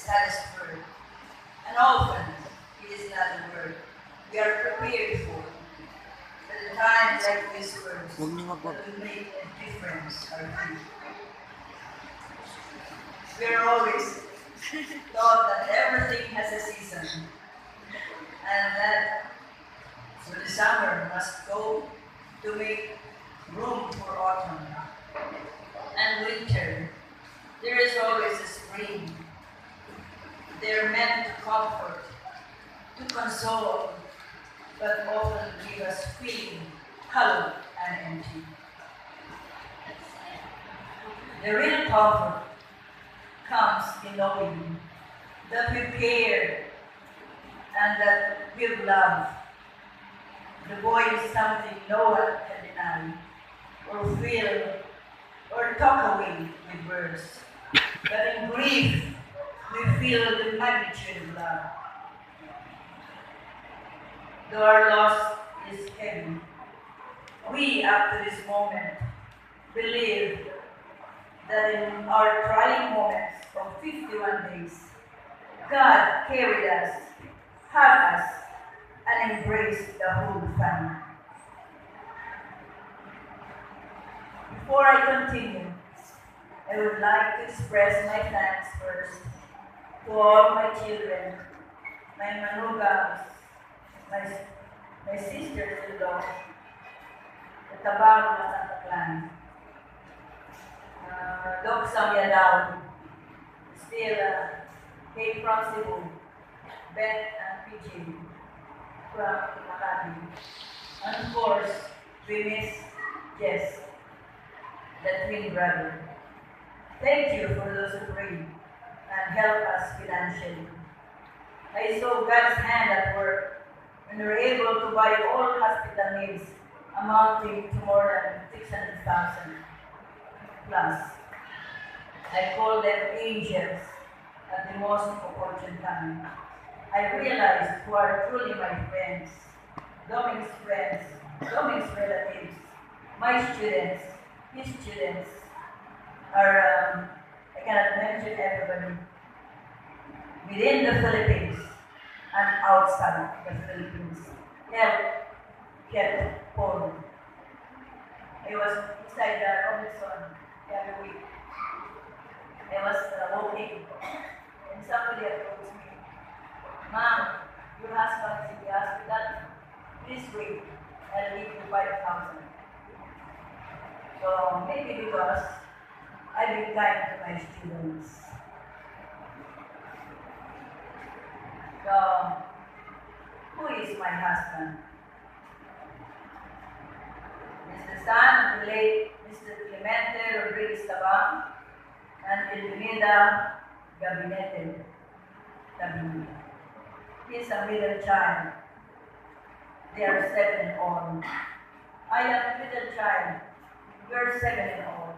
saddest word. And often, it is not a word we are prepared for. But at times like these words, Huwag niyo that wag. will make a difference are few. We are always taught that everything has a season, and that so the summer must go to make room for autumn. And winter, there is always a spring. They're meant to comfort, to console, but often leave us feeling hollow and empty. The real comfort comes in knowing that we care and that we love. The boy is something no one can deny, or feel, or talk away with words. But in grief, we feel the magnitude of love. Though our loss is heavy, we, up to this moment, believe that in our trying moments of 51 days, God carried us, hugged us, and embraced the whole family. Before I continue, I would like to express my thanks first to all my children, my manugams, my sisters-in-law, the Tabago na Santa Clan, Doc Samyadao, still came from Cebu, Beth and PJ from Makati, and of course, we miss Jess, the twin brother. Thank you for those who prayed and helped us financially. I saw God's hand at work when we were able to buy all hospital needs amounting to more than 600,000 plus. I call them angels at the most opportune time. I realized who are truly my friends, Doming's relatives, my students, his students, are, I cannot mention everybody, within the Philippines and outside the Philippines. Help get home. I was inside the Robinson every week. I was walking, and somebody approached me. Ma'am, your husband is in the hospital. Please wait. I'll give you 5,000. So maybe because I've been kind to my students. So, who is my husband? He's the son of the late Mr. Clemente Rodriguez Tabang and Elvira Gabinete Tabing. He is a middle child. They are 7 in all. I am a middle child. We are 7 in all.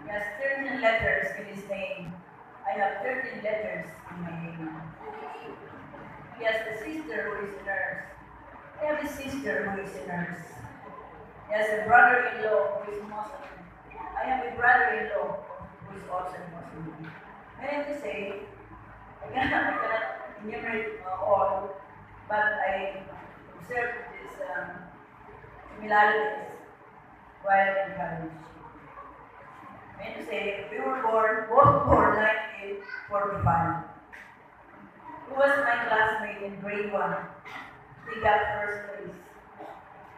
He has 13 letters in his name. I have 13 letters in my name. He has a sister who is a nurse. I have a sister who is a nurse. He has a brother-in-law who is Muslim. I have a brother-in-law who is also Muslim. I have to say, I cannot enumerate all, but I observed these similarities while in college. I mean to say, we were both born 1945. He was my classmate in grade 1. He got first place.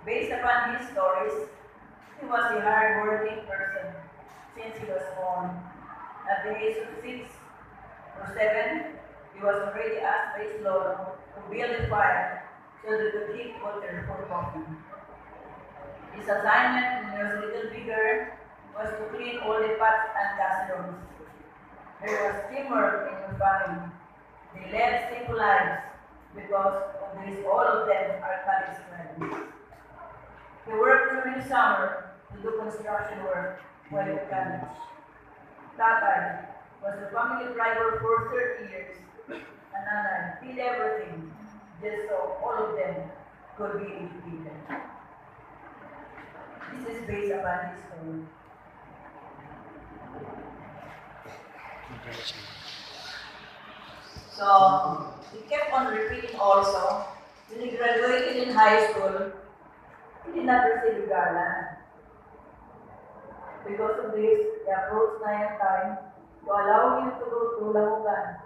Based upon his stories, he was a hard-working person since he was born. At the age of 6 or 7, he was already asked by his lord to build a fire so that he could keep water for coffee. His assignment, when he was a little bigger, was to clean all the pots and casseroles. There was teamwork in the family. They led simple lives because of this, all of them are college friends. He worked during the summer to do construction work while in college. Tatay was the family driver for 30 years, and Nanay did everything just so all of them could be educated. This is based upon his story. So, he kept on repeating also. When he graduated in high school, he did not receive a garland. Because of this, he approached Nayantan to allow him to go to Lamugan,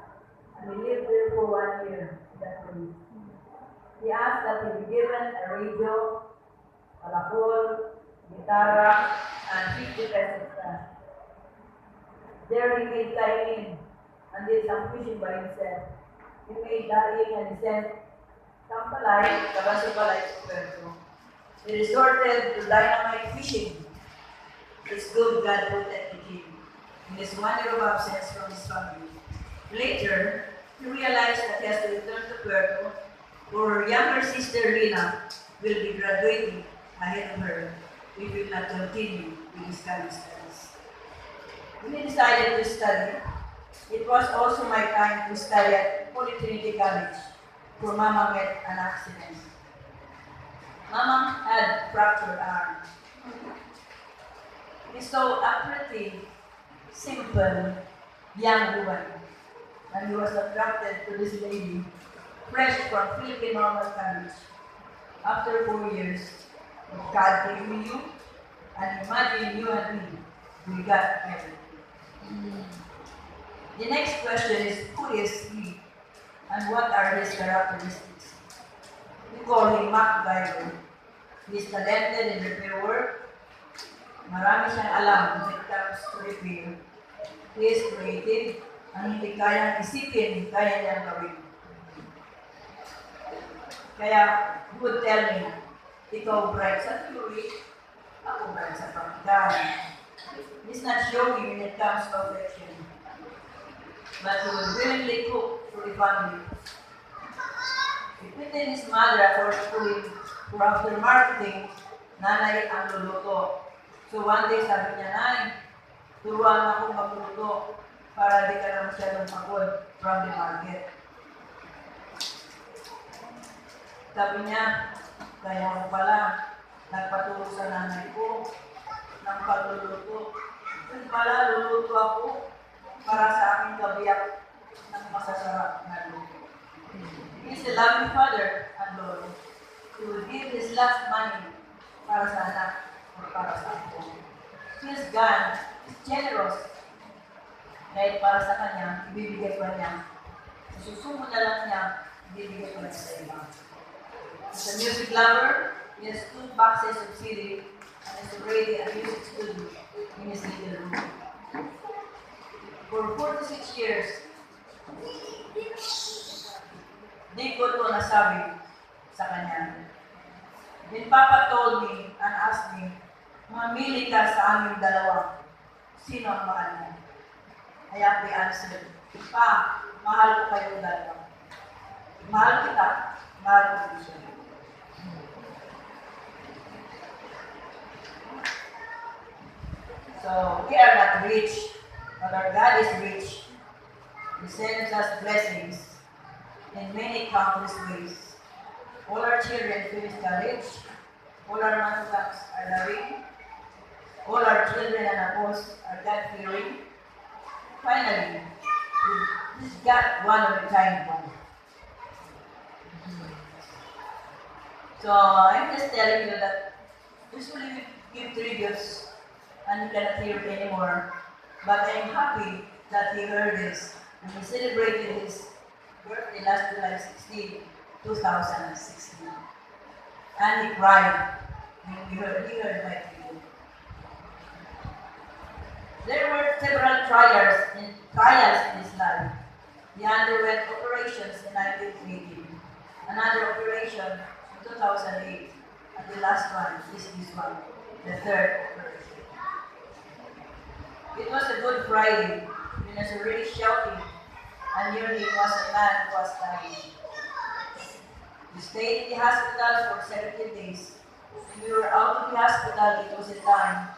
and he lived there for 1 year in that place. He asked that he be given a radio, a lapel, guitar, and 50 pesos cash. There he made kainin and did some fishing by himself. He made daing and he sent Kampalay, Kabasupalay to Puerto. He resorted to dynamite fishing. It's good God protected him in his 1 year of absence from his family. Later, he realized that he has to return to Puerto, where her younger sister Lina will be graduating ahead of her if he will not continue with his college studies. When he decided to study, it was also my time to study at Holy Trinity College, where Mama met an accident. Mama had fractured arm. He saw a pretty, simple, young woman, and he was attracted to this lady, fresh from Philippine Normal College. After 4 years, God gave me you, and imagine you and me, we got married. The next question is, who is he, and what are his characteristics? We call him MacGyver. He is talented in repair work. Marami siyang alam when it comes to repair. He is creative, ang hindi kayang isipin, kaya niyang gawin. Kaya, he would tell me, ikaw bright sa theory, ako bright sa practical. He's not showy when it comes to affection, but he would willingly cook for the family. He quitted his mother for schooling, for after marketing, nanay ang luluto. So one day sabi niya, Nay, turuan akong magluto para di ka na masyadong pagod from the market. Sabi niya, kaya ako pala, nagpaturo sa nanay ko ng pagluluto. Kung pala, luluto ako para sa aking kabiyak ng masasarap na luto. He is a loving father and Lord. He will give his last money para sa anak o para sa ako. He is God, he is generous. Dahil para sa kanya, ibibigay ko niya. Susumo na lang niya, ibibigay ko niya sa iba. He's a music lover. He has 2 boxes of CD and is already a music studio in his little room. For 46 years, di ko ito nasabi sa kanya. Then Papa told me and asked me, mamili ka sa aming dalawa. Sino ang mahal mo? I aptly answered, Pa, mahal ko kayong dalawa. Mahal kita, mahal ko din siya. So, we are not rich, but our God is rich. He sends us blessings in many countless ways. All our children finish college. All our manufacturers are loving. All our children and apostles are God-fearing. Finally, we just got one of a kind one. So, I'm just telling you that usually we give tributes and he cannot hear it anymore. But I'm happy that he heard this and he celebrated his birthday last July 16, 2016. And he cried when he heard my tribute. There were several trials in his life. He underwent operations in 1980, another operation in 2008, and the last one is this one, the third operation. It was a Good Friday, when I was already shouting, and nearly was a man who was dying. We stayed in the hospital for 17 days. When we were out of the hospital, it was a time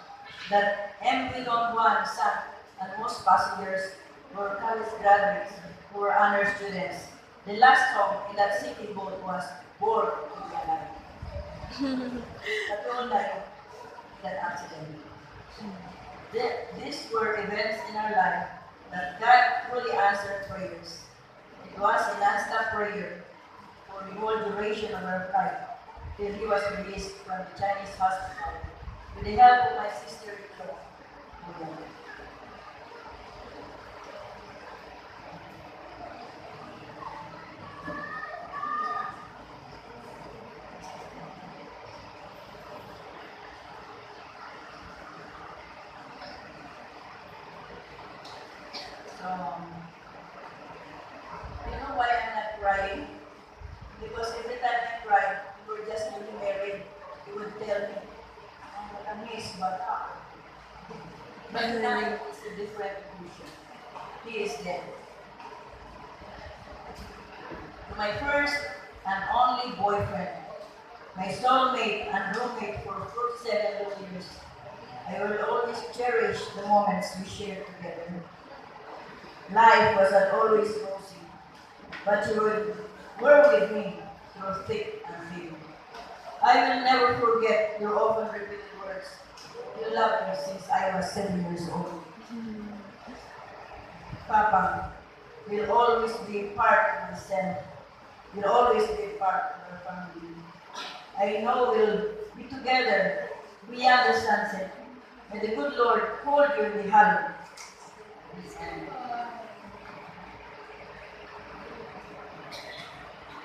that MV Don Juan sat, and most passengers were college graduates who were honor students. The last song in that sinking boat was Born to Be Alive. But all died in that accident. These were events in our life that God truly answered prayers. It was a non-stop prayer for the whole duration of our flight till he was released from the Chinese hospital with the help of my sister Ito. So, you know why I'm not crying? Because every time I cry, we were just newly married. He would tell me, "Oh, what a miss, but But now it's a different vision. He is dead. To my first and only boyfriend, my soulmate and roommate for 47 long years, I will always cherish the moments we shared together. Life was not always rosy, but you were with me through thick and thin. I will never forget your often repeated words. You loved me since I was 7 years old. Papa will always be part of the center. Will always be part of our family. I know we'll be together beyond the sunset. May the good Lord hold you in the hollow. Please stand.